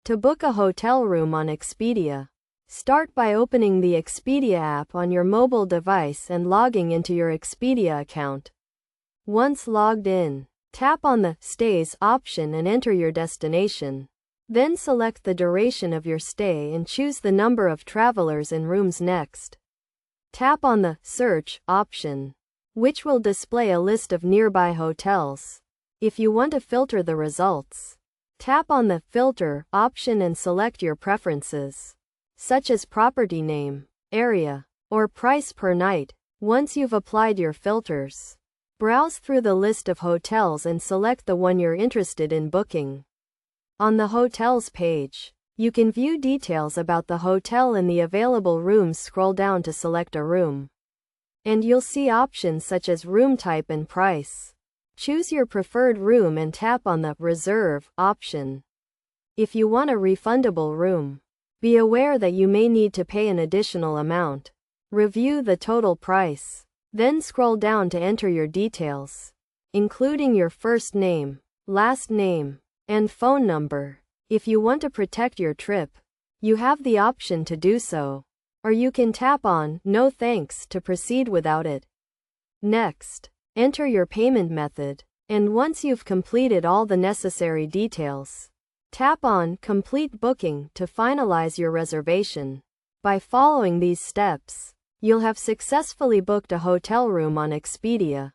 To book a hotel room on Expedia, start by opening the Expedia app on your mobile device and logging into your Expedia account. Once logged in, tap on the Stays option and enter your destination. Then select the duration of your stay and choose the number of travelers and rooms next. Tap on the Search option, which will display a list of nearby hotels. If you want to filter the results, tap on the Filter option and select your preferences, such as property name, area, or price per night. Once you've applied your filters, browse through the list of hotels and select the one you're interested in booking. On the hotels page, you can view details about the hotel and the available rooms. Scroll down to select a room, and you'll see options such as room type and price. Choose your preferred room and tap on the Reserve option. If you want a refundable room, be aware that you may need to pay an additional amount. Review the total price, then scroll down to enter your details, including your first name, last name, and phone number. If you want to protect your trip, you have the option to do so, or you can tap on No Thanks to proceed without it. Next, enter your payment method, and once you've completed all the necessary details, tap on Complete Booking to finalize your reservation. By following these steps, you'll have successfully booked a hotel room on Expedia.